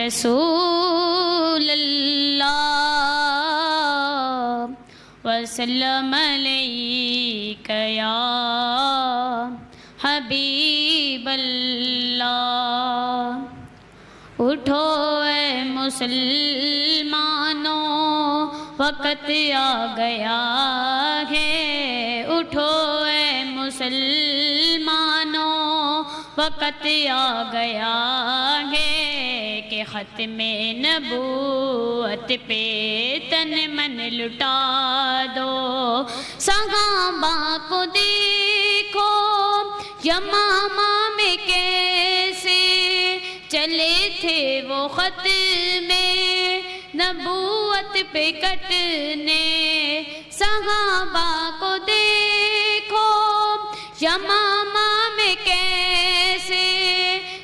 رسول اللہ وسلم علیک یا حبیب اللہ۔ اٹھو اے مسلمانوں وقت آ گیا ہے، اٹھو اے مسلمانوں وقت آ گیا ہے کہ ختم نبوت پہ تن من لٹا دو۔ صحابہ کو دیکھو یمامہ میں کیسے چلے تھے وہ ختم نبوت پہ کٹنے۔ صحابہ کو دیکھو یمامہ میں کیسے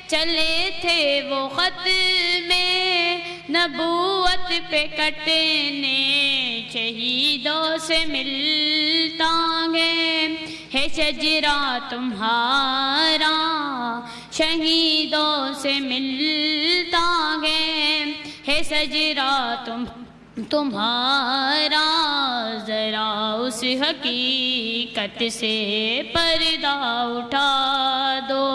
چلے تھے وہ ختم نبوت پہ کٹنے۔ شہیدوں سے ملتا ہے شجرہ تمہارا، شہیدوں سے ملتا ہے شجرہ تمہارا۔ ذرا اس حقیقت سے پردہ اٹھا دو۔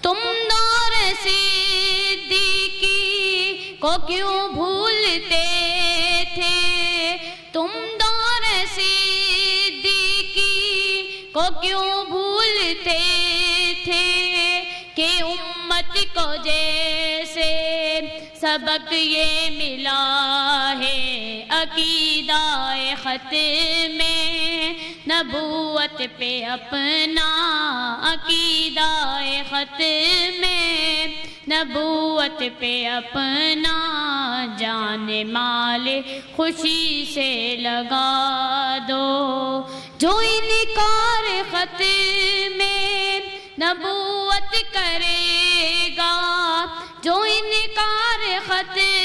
تم دور صدیقی کو کیوں بھولتے تھے، تم دور صدیقی کو کیوں بھولتے تھے کہ امت کو جیسے سبق یہ ملا ہے عقیدہ ختم نبوت پہ اپنا، عقیدہ ختم نبوت پہ اپنا جان مال خوشی سے لگا دو۔ جو انکار ختم نبوت کرے گا، جو انکار ختم